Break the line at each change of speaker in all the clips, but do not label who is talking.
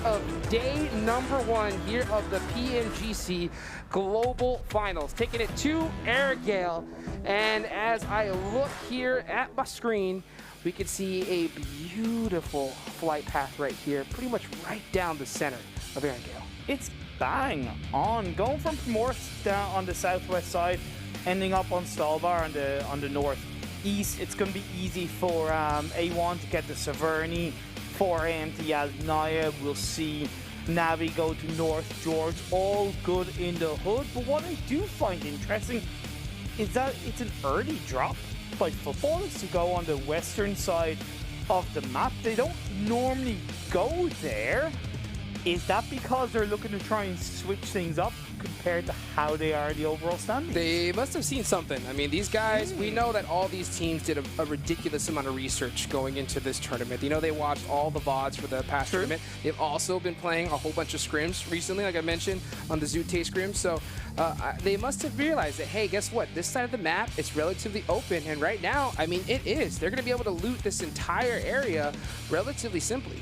of day number 1 here of the PMGC Global Finals. Taking it to Airgale, and as I look here at my screen, we can see a beautiful flight path right here, pretty much right down the center of Airgale.
It's bang on, going from north down on the southwest side, ending up on Stalbar on the northeast. It's going to be easy for A1 to get the Severny, 4 AM to Yasnaya. We'll see Navi go to North George, all good in the hood. But what I do find interesting is that it's an early drop by footballers to go on the western side of the map. They don't normally go there. Is that because they're looking to try and switch things up compared to how they are in the overall standings?
They must have seen something. I mean, these guys, we know that all these teams did a ridiculous amount of research going into this tournament. You know, they watched all the VODs for the past tournament. They've also been playing a whole bunch of scrims recently, like I mentioned, on the Zute scrim. So they must have realized that, hey, guess what? This side of the map is relatively open. And right now, I mean, it is. They're going to be able to loot this entire area relatively simply.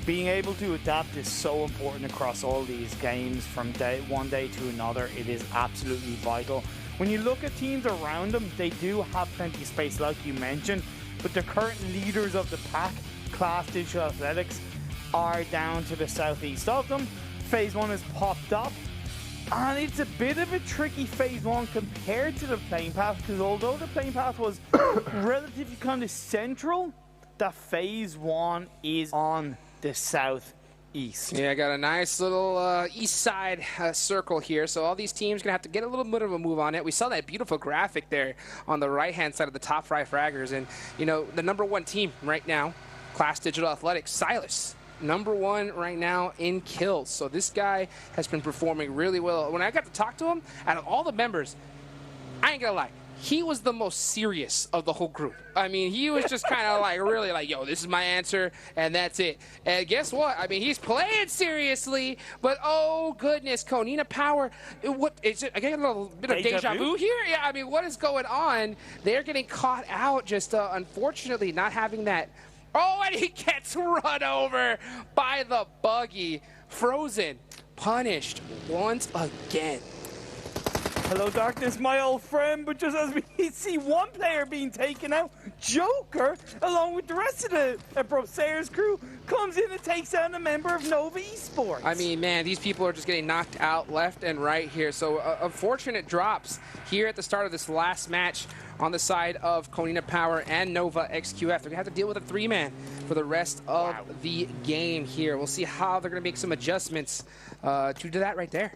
Being able to adapt is so important across all these games from one day to another. It is absolutely vital. When you look at teams around them, they do have plenty of space, like you mentioned, but the current leaders of the pack, Class Digital Athletics, are down to the southeast of them. Phase 1 has popped up, and it's a bit of a tricky Phase 1 compared to the playing path, because although the playing path was relatively kind of central, that Phase 1 is on the southeast.
Yeah, I got a nice little east side circle here. So all these teams going to have to get a little bit of a move on it. We saw that beautiful graphic there on the right-hand side of the top 5 fraggers. And, you know, the #1 team right now, Class Digital Athletics, Silas, #1 right now in kills. So this guy has been performing really well. When I got to talk to him, out of all the members, I ain't going to lie, he was the most serious of the whole group. I mean, he was just kind of like really like, yo, this is my answer, and that's it. And guess what? I mean, he's playing seriously, but oh goodness, Konina Power, what is it? I get a little bit of deja vu here? Yeah, I mean, what is going on? They're getting caught out, just unfortunately not having that. Oh, and he gets run over by the buggy. Frozen, punished once again.
Hello, darkness, my old friend. But just as we see one player being taken out, Joker, along with the rest of the Brosayers crew, comes in and takes out a member of Nova Esports.
I mean, man, these people are just getting knocked out left and right here. So unfortunate drops here at the start of this last match on the side of Konina Power and Nova XQF. They're going to have to deal with a 3-man for the rest of the game here. We'll see how they're going to make some adjustments to that right there.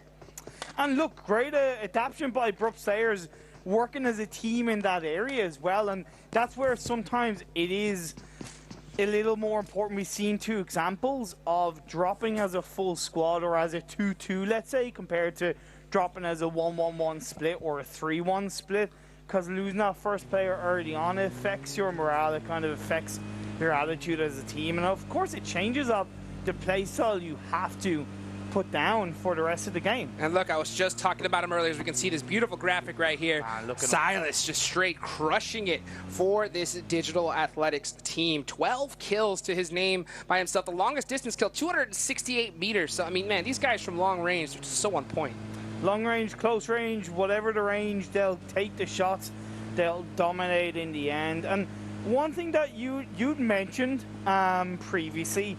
And look, great adaptation by Brooksayers, working as a team in that area as well. And that's where sometimes it is a little more important. We've seen 2 examples of dropping as a full squad or as a 2-2, let's say, compared to dropping as a 1-1-1 split or a 3-1 split. Because losing that first player early on affects your morale. It kind of affects your attitude as a team. And of course, it changes up the play style you have to put down for the rest of the game.
And look, I was just talking about him earlier, as we can see this beautiful graphic right here. Silas just straight crushing it for this Digital Athletics team. 12 kills to his name by himself. The longest distance kill, 268 meters. So, I mean, man, these guys from long range are just so on point.
Long range, close range, whatever the range, they'll take the shots. They'll dominate in the end. And one thing that you'd mentioned previously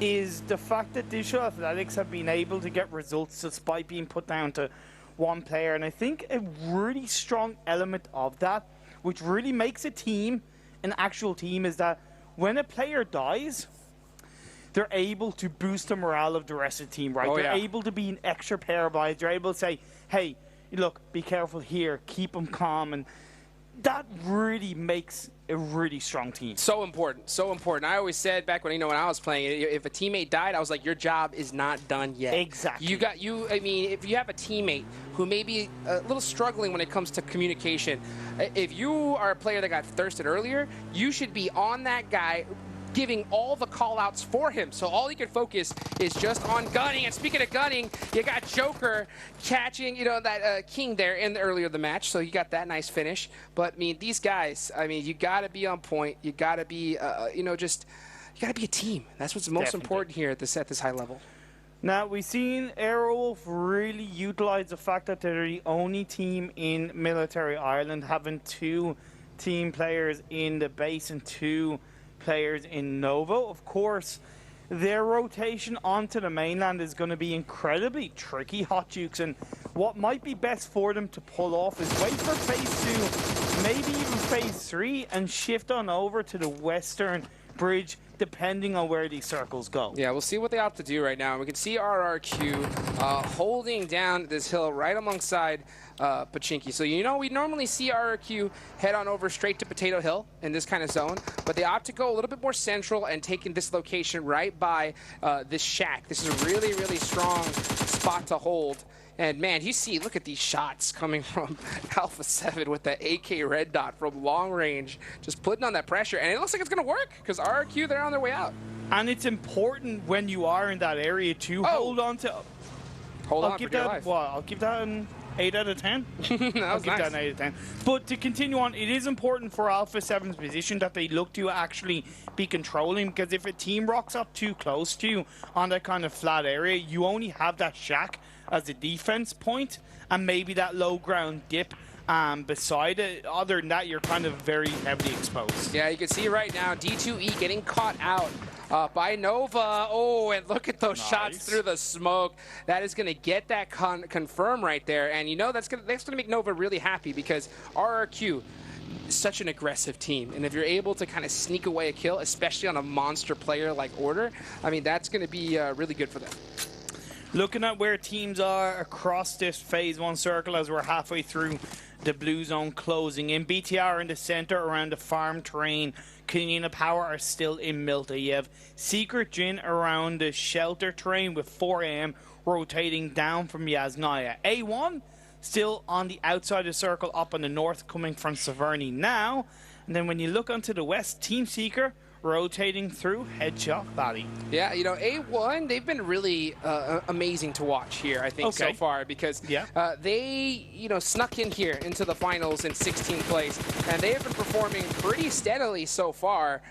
is the fact that Digital Athletics have been able to get results despite being put down to 1 player. And I think a really strong element of that, which really makes a team an actual team, is that when a player dies, they're able to boost the morale of the rest of the team, right? They're able to be an extra pair of eyes. They're able to say, hey, look, be careful here, keep them calm. And that really makes a really strong team. So important, so important. I always said back when, when I was playing, if a teammate died, I was like, your job is not done yet. Exactly.
I mean, if you have a teammate who may be a little struggling when it comes to communication, if you are a player that got thirsted earlier, you should be on that guy, giving all the call-outs for him. So all he can focus is just on gunning. And speaking of gunning, you got Joker catching, that King there in the earlier the match. So you got that nice finish. But, I mean, these guys, I mean, you got to be on point. You got to be, just you got to be a team. That's what's most important here at this high level.
Now, we've seen Airwolf really utilize the fact that they're the only team in Military Ireland having 2 team players in the base and 2 players in Nova. Of course, their rotation onto the mainland is going to be incredibly tricky, Hot Jukes, and what might be best for them to pull off is wait for Phase 2, maybe even Phase 3, and shift on over to the Western Bridge, depending on where these circles go.
Yeah, we'll see what they opt to do right now. We can see RRQ holding down this hill right alongside Pachinki. So, you know, we normally see RRQ head on over straight to Potato Hill in this kind of zone, but they opt to go a little bit more central and taking this location right by this shack. This is a really, really strong spot to hold. And man, you see, look at these shots coming from Alpha 7 with that AK red dot from long range, just putting on that pressure. And it looks like it's going to work because RRQ, they're on their way out.
And it's important when you are in that area to hold on to...
Hold on for dear life.
Well, I'll give that an 8 out of 10.
I'll give
that an 8 out of 10. But to continue on, it is important for Alpha 7's position that they look to actually be controlling, because if a team rocks up too close to you on that kind of flat area, you only have that shack as a defense point and maybe that low ground dip beside it. Other than that, you're kind of very heavily exposed.
Yeah, you can see right now D2E getting caught out by Nova. Oh, and look at those shots through the smoke. That is going to get that confirm right there. And you know that's going to make Nova really happy, because RRQ is such an aggressive team. And if you're able to kind of sneak away a kill, especially on a monster player like Order, I mean, that's going to be really good for them.
Looking at where teams are across this Phase 1 circle as we're halfway through the blue zone closing in. BTR in the center around the farm terrain. Canina Power are still in Milta. You have Secret Jin around the shelter terrain with 4 AM rotating down from Yasnaya. A1 still on the outside of the circle up in the north coming from Severny now. And then when you look onto the west, Team Seeker rotating through Headshot Valley.
Yeah, you know, A1, they've been really amazing to watch here, I think, so far, because they, you know, snuck in here into the finals in 16th place, and they have been performing pretty steadily so far.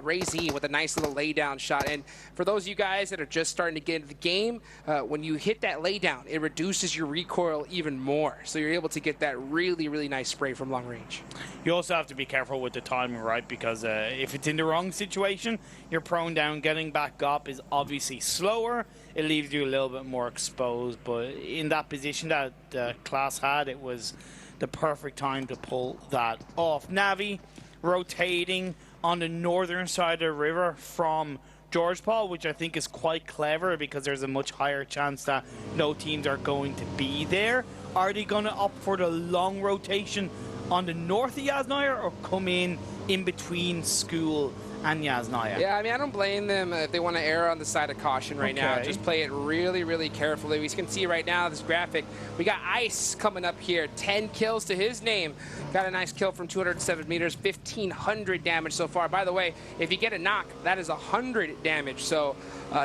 Ray Z with a nice little laydown shot. And for those of you guys that are just starting to get into the game, when you hit that laydown, it reduces your recoil even more. So you're able to get that really, really nice spray from long range.
You also have to be careful with the timing, right? Because if it's in the wrong situation, you're prone down. Getting back up is obviously slower. It leaves you a little bit more exposed. But in that position that Class had, it was the perfect time to pull that off. Navi rotating on the northern side of the river from George Paul, which I think is quite clever because there's a much higher chance that no teams are going to be there. Are they going to opt for the long rotation on the north of Yasnaya or come in between school and Yasnaya?
Yeah, I mean, I don't blame them if they want to err on the side of caution right now. Just play it really, really carefully. We can see right now this graphic. We got Ice coming up here. 10 kills to his name. Got a nice kill from 207 meters. 1,500 damage so far. By the way, if you get a knock, that is 100 damage. So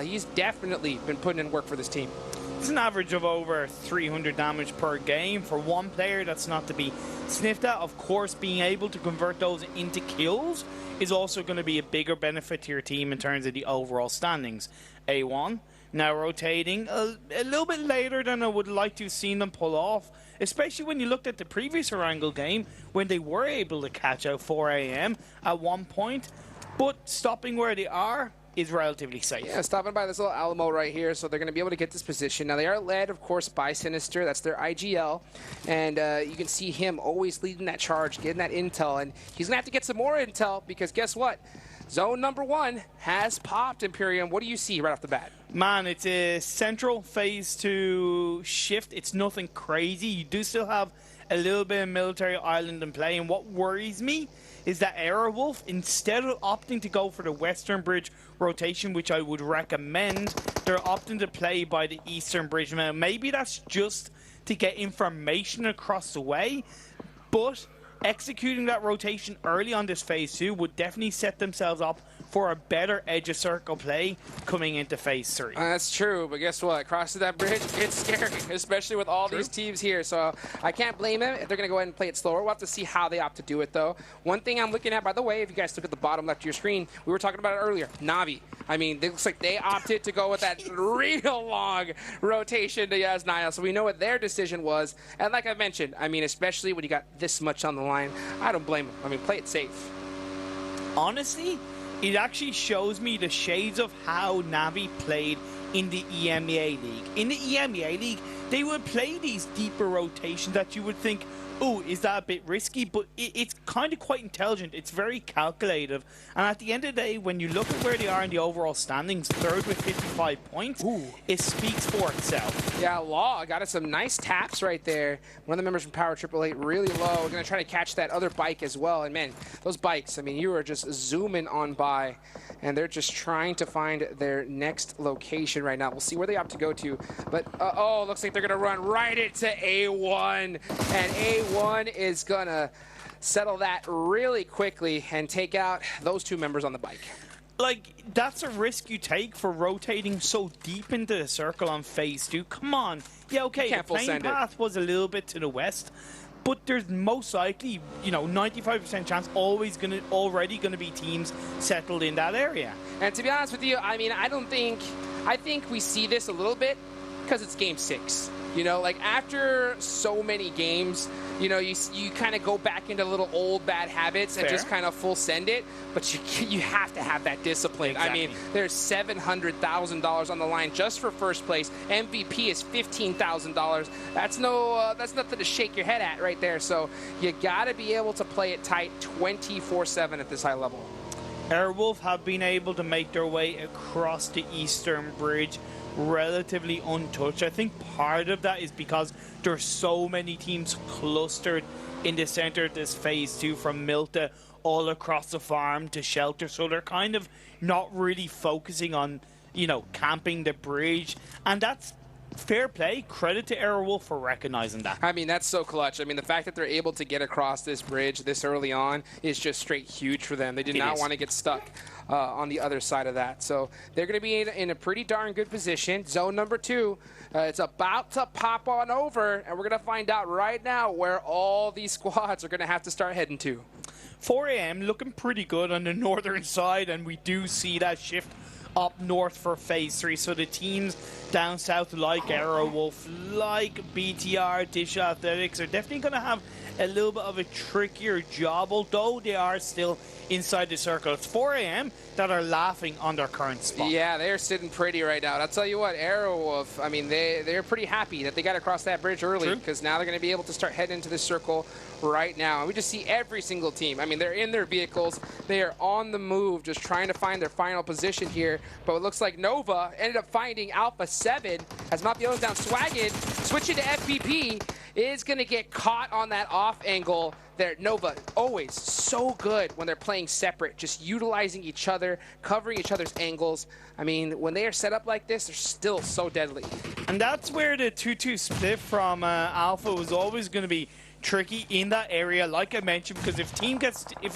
he's definitely been putting in work for this team.
It's an average of over 300 damage per game for one player. That's not to be sniffed at. Of course, being able to convert those into kills is also going to be a bigger benefit to your team in terms of the overall standings. A1 now rotating a little bit later than I would like to have seen them pull off, especially when you looked at the previous Erangel game when they were able to catch out 4 AM at one point, but stopping where they are is relatively safe.
Yeah, stopping by this little Alamo right here, so they're going to be able to get this position. Now, they are led, of course, by Sinister. That's their IGL. And you can see him always leading that charge, getting that intel. And he's going to have to get some more intel because guess what? Zone number 1 has popped, Imperium. What do you see right off the bat?
Man, it's a central Phase 2 shift. It's nothing crazy. You do still have a little bit of Military Island in play. And what worries me is that Airwolf, instead of opting to go for the Western Bridge rotation, which I would recommend, they're opting to play by the Eastern Bridge. Now, maybe that's just to get information across the way, but executing that rotation early on this phase 2 would definitely set themselves up for a better edge of circle play coming into phase 3.
That's true, but guess what? Crossing that bridge, it's scary, especially with all these teams here. So I can't blame them if they're going to go ahead and play it slower. We'll have to see how they opt to do it, though. One thing I'm looking at, by the way, if you guys look at the bottom left of your screen, we were talking about it earlier, Navi. I mean, it looks like they opted to go with that real long rotation to Yasnaya, so we know what their decision was. And like I mentioned, I mean, especially when you got this much on the line, I don't blame them. I mean, play it safe.
Honestly, it actually shows me the shades of how Navi played in the EMEA League. In the EMEA League, they would play these deeper rotations that you would think, oh, is that a bit risky? But it's kind of quite intelligent. It's very calculative. And at the end of the day, when you look at where they are in the overall standings, third with 55 points, it speaks for itself.
Yeah, Law got us some nice taps right there. One of the members from Power 888 really low. We're going to try to catch that other bike as well. And man, those bikes, I mean, you are just zooming on by. And they're just trying to find their next location right now. We'll see where they opt to go to. But, oh, looks like they're going to run right into A1. And A1 is going to settle that really quickly and take out those two members on the bike.
Like, that's a risk you take for rotating so deep into the circle on phase 2. Come on. Yeah, okay, the plane path was a little bit to the west. But there's most likely, you know, 95% chance already gonna be teams settled in that area.
And to be honest with you, I mean, I think we see this a little bit because it's game 6. You know, like after so many games, you know, you kind of go back into little old bad habits and just kind of full send it. But you have to have that discipline. Exactly. I mean, there's $700,000 on the line just for first place. MVP is $15,000. That's nothing to shake your head at right there. So you got to be able to play it tight 24/7 at this high level.
Airwolf have been able to make their way across the Eastern Bridge relatively untouched. I think part of that is because there's so many teams clustered in the center of this phase 2 from Milta all across the farm to shelter, so they're kind of not really focusing on, you know, camping the bridge, and that's fair play. Credit to Airwolf for recognizing that.
I mean, that's so clutch. I mean, the fact that they're able to get across this bridge this early on is just straight huge for them. They did not want to get stuck on the other side of that. So they're going to be in a pretty darn good position. Zone number 2, it's about to pop on over, and we're going to find out right now where all these squads are going to have to start heading to.
4 a.m. looking pretty good on the northern side, and we do see that shift up north for phase 3. So the teams down south like Aerowolf, like BTR, Dish Athletics are definitely going to have a little bit of a trickier job, although they are still inside the circle. It's 4 a.m. that are laughing on their current spot.
Yeah, they're sitting pretty right now. And I'll tell you what, Aerowolf, I mean, they're pretty happy that they got across that bridge early, because now they're going to be able to start heading into the circle right now. And we just see every single team. I mean, they're in their vehicles. They are on the move, just trying to find their final position here. But it looks like Nova ended up finding Alpha 7 as Mapio's down Swaggin, switching to FPP, is going to get caught on that off angle there. Nova, always so good when they're playing separate, just utilizing each other, covering each other's angles. I mean, when they are set up like this, they're still so deadly.
And that's where the 2-2 split from Alpha was always going to be tricky in that area, like I mentioned, because if a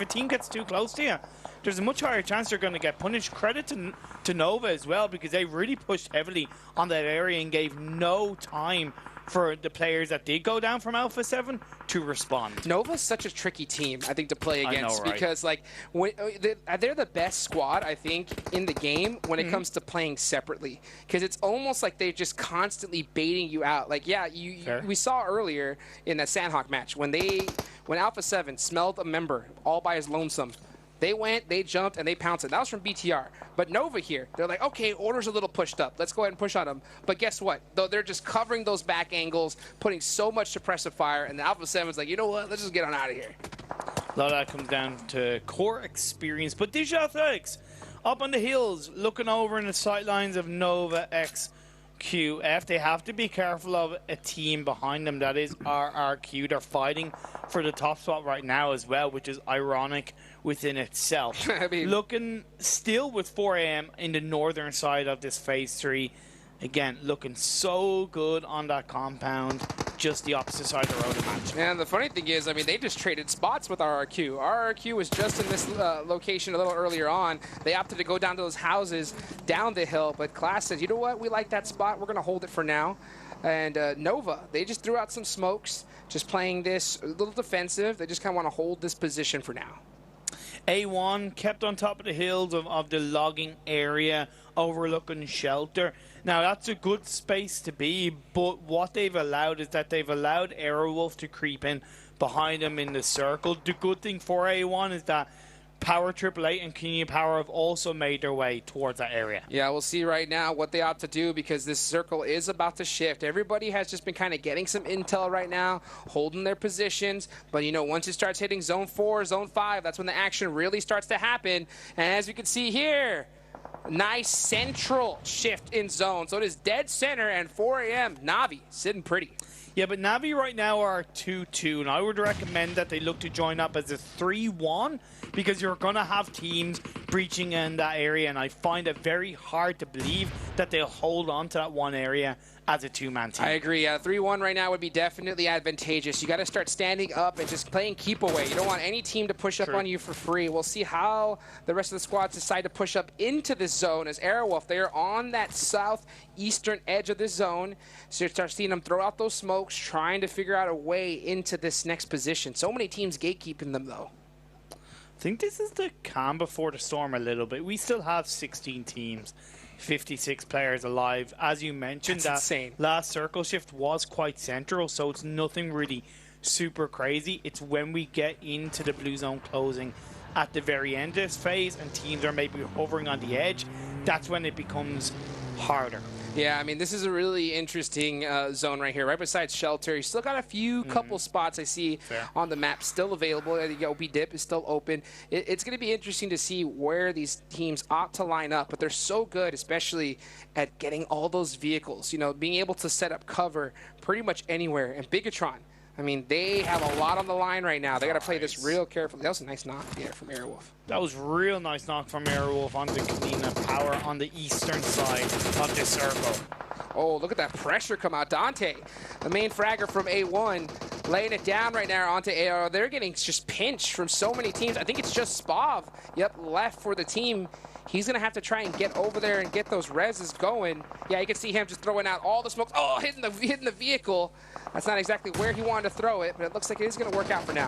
team gets too close to you, there's a much higher chance they're going to get punished. Credit to Nova as well, because they really pushed heavily on that area and gave no time for the players that did go down from Alpha 7 to respond.
Nova's such a tricky team, I think, to play against.
I know, right?
Because like they're the best squad, I think, in the game when it comes to playing separately. Because it's almost like they're just constantly baiting you out. Like, yeah, we saw earlier in that Sandhawk match when Alpha 7 smelled a member all by his lonesome. They went, they jumped, and they pounced it. That was from BTR. But Nova here, they're like, okay, order's a little pushed up. Let's go ahead and push on them. But guess what? Though they're just covering those back angles, putting so much suppressive fire, and the Alpha 7's like, you know what? Let's just get on out of here.
A lot of that comes down to core experience. But Dish Athletics, up on the hills, looking over in the sightlines of Nova XQF. They have to be careful of a team behind them. That is RRQ. They're fighting for the top spot right now as well, which is ironic within itself. I mean, looking still with 4 a.m. in the northern side of this phase 3. Again, looking so good on that compound. just the opposite side of the road, imagine.
And the funny thing is, I mean, they just traded spots with RRQ. RRQ was just in this location a little earlier on. They opted to go down to those houses down the hill, but Class says, you know what, we like that spot. We're going to hold it for now. And Nova, they just threw out some smokes, just playing this a little defensive. They just kind of want to hold this position for now.
A1 kept on top of the hills of the logging area overlooking shelter. Now that's a good space to be, but what they've allowed is that they've allowed Airwolf to creep in behind them in the circle. The good thing for A1 is that Power Triple Eight and Kenya Power have also made their way towards that area.
Yeah, we'll see right now what they opt to do, because this circle is about to shift. Everybody has just been kind of getting some intel right now, holding their positions. But, you know, once it starts hitting Zone 4, Zone 5, that's when the action really starts to happen. And as you can see here, nice central shift in zone. So it is dead center, and 4 a.m. Navi sitting pretty.
Yeah, but Navi right now are 2-2, and I would recommend that they look to join up as a 3-1, because you're going to have teams breaching in that area, and I find it very hard to believe that they'll hold on to that one area as a two-man team.
I agree. 3-1 right now would be definitely advantageous. You got to start standing up and just playing keep away. You don't want any team to push up on you for free. We'll see how the rest of the squads decide to push up into this zone, as Airwolf, they are on that southeastern edge of this zone. So you start seeing them throw out those smokes, trying to figure out a way into this next position. So many teams gatekeeping them, though.
I think this is the calm before the storm a little bit. We still have 16 teams, 56 players alive. As you mentioned,
That's insane.
Last circle shift was quite central, so it's nothing really super crazy. It's when we get into the blue zone closing at the very end of this phase and teams are maybe hovering on the edge, that's when it becomes harder.
Yeah, I mean, this is a really interesting zone right here, right beside shelter. You still got a few couple spots I see on the map still available. The OP dip is still open. It's going to be interesting to see where these teams ought to line up, but they're so good, especially at getting all those vehicles, you know, being able to set up cover pretty much anywhere. And Bigatron, I mean, they have a lot on the line right now. They got to play this real carefully. That was a nice knock there from Airwolf.
That was real nice knock from Airwolf onto Kenya Power on the eastern side of the circle.
Oh, look at that pressure come out. Dante, the main fragger from A1, laying it down right now onto AR. They're getting just pinched from so many teams. I think it's just Spav, left for the team. He's going to have to try and get over there and get those reses going. Yeah, you can see him just throwing out all the smokes. Oh, hitting the vehicle. That's not exactly where he wanted to throw it, but it looks like it is going to work out for now.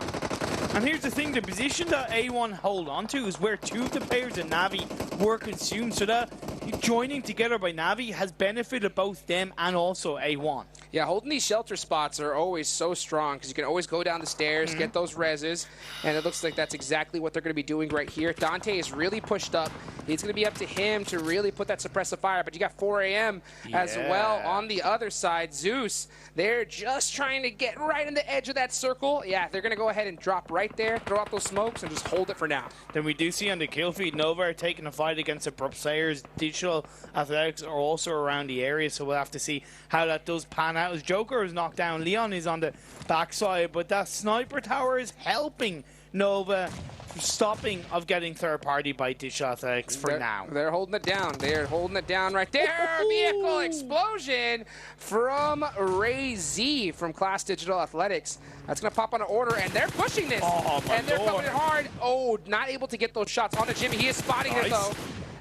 And here's the thing, the position that A1 hold on to is where two of the players in Navi were consumed, so that joining together by Navi has benefited both them and also A1.
Yeah, holding these shelter spots are always so strong, because you can always go down the stairs, get those reses, and it looks like that's exactly what they're going to be doing right here. Dante is really pushed up. It's going to be up to him to really put that suppressive fire, but you got 4 a.m. as well on the other side. Zeus, they're just trying to get right in the edge of that circle. Yeah, they're going to go ahead and drop right there, throw out those smokes, and just hold it for now.
Then we do see on the kill feed, Nova are taking a fight against the pro players. Digital Athletics are also around the area, so we'll have to see how that does pan out. As Joker is knocked down, Leon is on the backside, but that sniper tower is helping Nova stopping of getting third party by Digital Athletics for now.
They're holding it down. They're holding it down right there. Vehicle explosion from Ray Z from Class Digital Athletics. That's going to pop on an order, and they're pushing this. And they're coming in hard. Oh, not able to get those shots onto Jimmy. He is spotting it, though.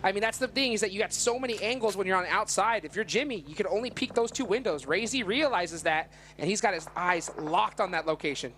I mean, that's the thing, is that you got so many angles when you're on the outside. If you're Jimmy, you can only peek those two windows. Ray Z realizes that, and he's got his eyes locked on that location.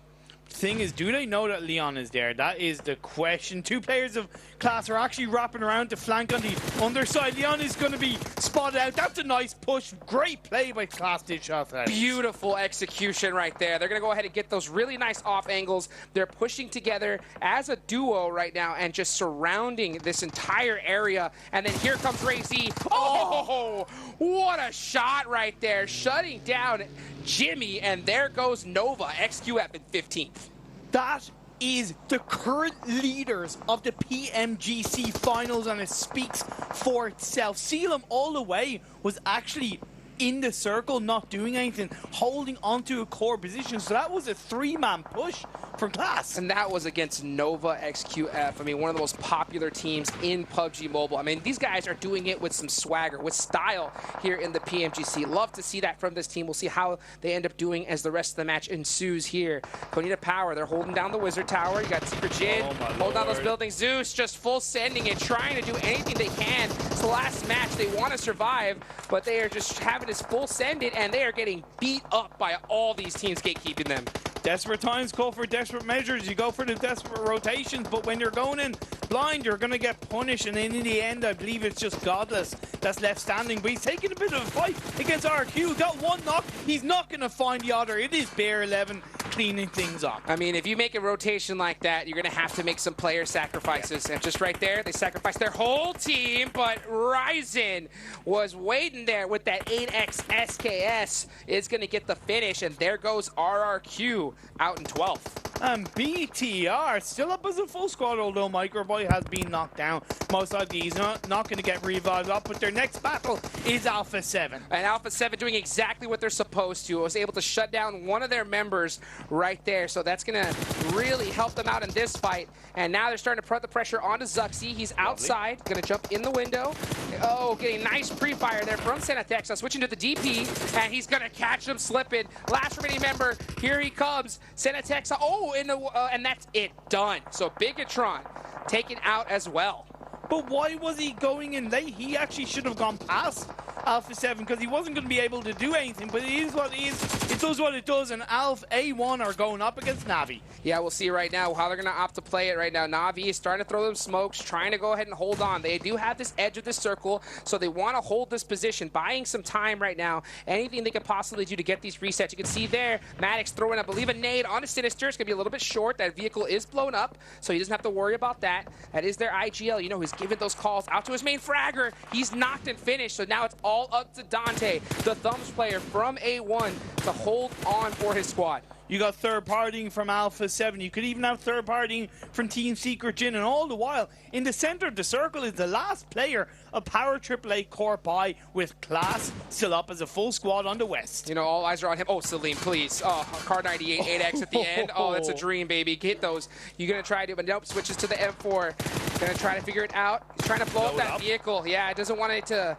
Thing is, do they know that Leon is there? That is the question. Two players of Class are actually wrapping around to flank on the underside. Leon is going to be spotted out. That's a nice push. Great play by Class Digital Athletics.
Beautiful execution right there. They're going to go ahead and get those really nice off angles. They're pushing together as a duo right now and just surrounding this entire area. And then here comes Ray Z. Oh, what a shot right there. Shutting down Jimmy, and there goes Nova, XQF in 15th.
That is the current leaders of the PMGC finals, and it speaks for itself. Sealam all the way was actually in the circle, not doing anything, holding onto a core position. So that was a three-man push from Class.
And that was against Nova XQF. I mean, one of the most popular teams in PUBG Mobile. I mean, these guys are doing it with some swagger, with style here in the PMGC. Love to see that from this team. We'll see how they end up doing as the rest of the match ensues here. Konita Power, they're holding down the Wizard Tower. You got Secret Jin, hold down those buildings. Zeus just full sending it, trying to do anything they can. It's the last match. They want to survive, but they are just having this full send it, and they are getting beat up by all these teams gatekeeping them.
Desperate times call for desperate measures. You go for the desperate rotations, but when you're going in blind, you're going to get punished. And in the end, I believe it's just Godless that's left standing. But he's taking a bit of a fight against RQ. Got one knock. He's not going to find the other. It is Bear 11 cleaning things up.
I mean, if you make a rotation like that, you're going to have to make some player sacrifices. And just right there, they sacrificed their whole team. But Ryzen was waiting there with that 8x SKS. Is going to get the finish. And there goes RRQ out in 12th.
And BTR still up as a full squad, although Microboy has been knocked down. Most likely he's not going to get revived up, but their next battle is Alpha 7.
And Alpha 7 doing exactly what they're supposed to. Was able to shut down one of their members right there. So that's going to really help them out in this fight. And now they're starting to put the pressure onto Zuxi. He's outside, going to jump in the window. Oh, getting nice pre-fire there from Senatex. Now switching to the DP, and he's going to catch him slipping. Last remaining member, here he comes. Senatex, and that's it, done. So Bigatron taken out as well.
But why was he going in late? He actually should have gone past Alpha 7 because he wasn't going to be able to do anything, but it is what it is. It does what it does, and Alpha A1 are going up against Navi.
Yeah, we'll see right now how they're going to opt to play it right now. Navi is starting to throw them smokes, trying to go ahead and hold on. They do have this edge of this circle, so they want to hold this position, buying some time right now. Anything they could possibly do to get these resets. You can see there, Maddox throwing, I believe, a nade on a Sinister. It's going to be a little bit short. That vehicle is blown up, so he doesn't have to worry about that. That is their IGL. You know, he's giving those calls out to his main fragger. He's knocked and finished, so now it's all up to Dante, the thumbs player from A1, to hold on for his squad.
You got third partying from Alpha 7. You could even have third partying from Team Secret Jin. And all the while, in the center of the circle is the last player of Power AAA Corp I with Class still up as a full squad on the West.
You know, all eyes are on him. Oh, Salim, please. Oh, Car 98, 8X at the end. Oh, that's a dream, baby. Get those. You're going to try to, but nope, switches to the M4. Going to try to figure it out. He's trying to blow up that vehicle. Yeah, it doesn't want it to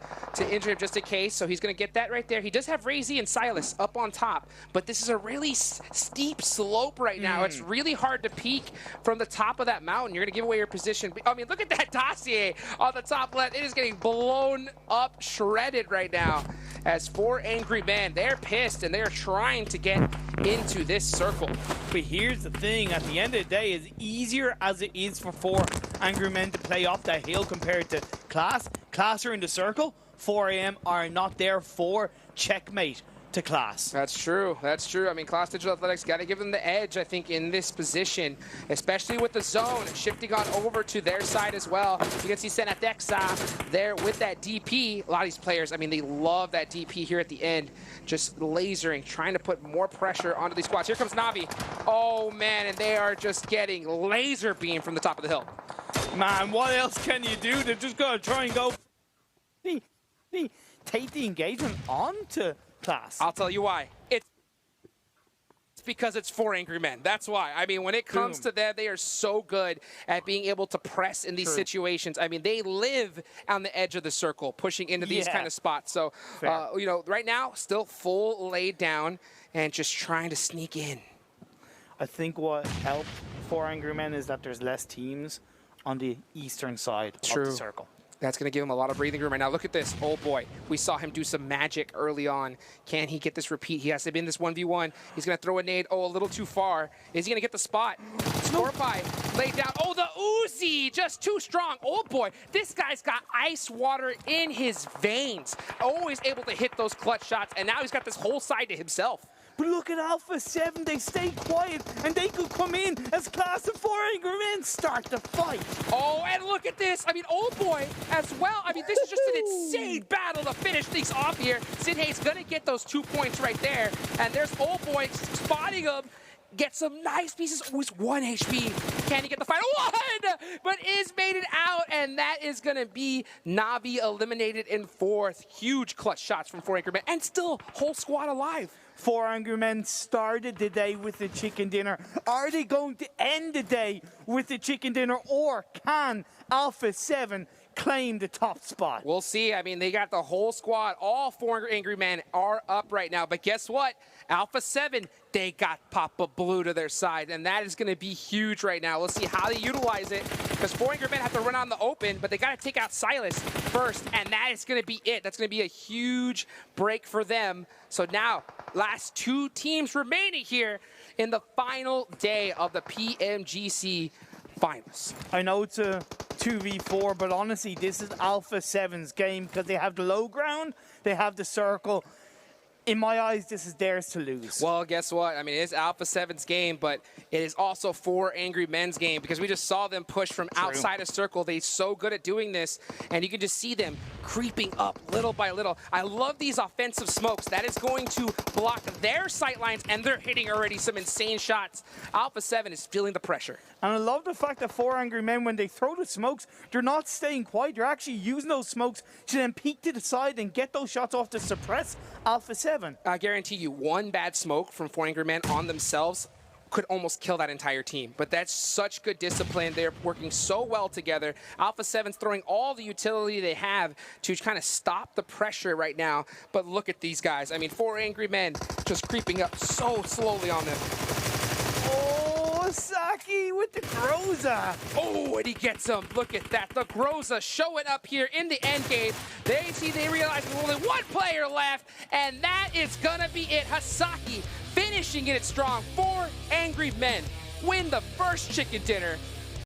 injure him just in case, so he's going to get that right there. He does have Razy and Silas up on top, but this is a really steep slope right now. It's really hard to peek from the top of that mountain. You're going to give away your position. I mean, look at that dossier on the top left. It is getting blown up, shredded right now. As 4 angry men, they're pissed, and they're trying to get into this circle.
But here's the thing, at the end of the day, as easier as it is for 4 angry men to play off that hill compared to Class are in the circle, 4 AM are not there for checkmate to Class.
That's true. That's true. I mean, Class Digital Athletics got to give them the edge, I think, in this position, especially with the zone shifting on over to their side as well. You can see Senatexa there with that DP. A lot of these players, I mean, they love that DP here at the end, just lasering, trying to put more pressure onto these squads. Here comes Navi. Oh, man, and they are just getting laser beam from the top of the hill.
Man, what else can you do? They're just going to try and go take the engagement onto Class.
I'll tell you why. It's because it's 4 angry men. That's why. I mean, when it comes to them, they are so good at being able to press in these situations. I mean, they live on the edge of the circle, pushing into these kind of spots. So, you know, right now, still full laid down and just trying to sneak in.
I think what helped 4 angry men is that there's less teams on the eastern side of the circle.
That's going to give him a lot of breathing room right now. Look at this. Oh, boy. We saw him do some magic early on. Can he get this repeat? He has to be in this 1v1. He's going to throw a nade. Oh, a little too far. Is he going to get the spot? Scorpy laid down. Oh, the Uzi. Just too strong. Oh, boy. This guy's got ice water in his veins. Always able to hit those clutch shots. And now he's got this whole side to himself.
But look at Alpha 7, they stay quiet, and they could come in as Class of 4 angry men start the fight.
Oh, and look at this. I mean, Old Boy as well. I mean, this is just an insane battle to finish things off here. Sidhay's going to get those 2 points right there, and there's Old Boy spotting him. Get some nice pieces. Oh, he's 1 HP. Can he get the final one? But is made it out, and that is going to be Na'Vi eliminated in 4th. Huge clutch shots from 4 Angry Men, and still whole squad alive.
4 Angry Men started the day with the chicken dinner. Are they going to end the day with the chicken dinner, or can Alpha 7 claim the top spot?
We'll see. I mean, they got the whole squad. All 4 Angry Men are up right now. But guess what? Alpha 7, they got Papa Blue to their side, and that is going to be huge right now. Let's see how they utilize it, because 4 Angry Men have to run on the open, but they got to take out Silas first, and that is going to be it. That's going to be a huge break for them. So now, last 2 teams remaining here in the final day of the PMGC finals.
I know it's a 2v4, but honestly, this is Alpha 7's game, because they have the low ground, they have the circle. In my eyes, this is theirs to lose.
Well, guess what? I mean, it is Alpha 7's game, but it is also 4 Angry Men's game, because we just saw them push from outside of circle. They're so good at doing this, and you can just see them creeping up little by little. I love these offensive smokes. That is going to block their sight lines, and they're hitting already some insane shots. Alpha 7 is feeling the pressure.
And I love the fact that 4 Angry Men, when they throw the smokes, they're not staying quiet. They're actually using those smokes to then peek to the side and get those shots off to suppress Alpha 7.
I guarantee you, one bad smoke from 4 Angry Men on themselves could almost kill that entire team. But that's such good discipline. They're working so well together. Alpha 7's throwing all the utility they have to kind of stop the pressure right now. But look at these guys. I mean, 4 Angry Men just creeping up so slowly on them.
Oh, Saki with the Groza.
Oh, and he gets him. Look at that. The Groza showing up here in the end game. They realize there's only 1 player left, and that is going to be it. Hasaki finishing it strong. 4 Angry Men win the first chicken dinner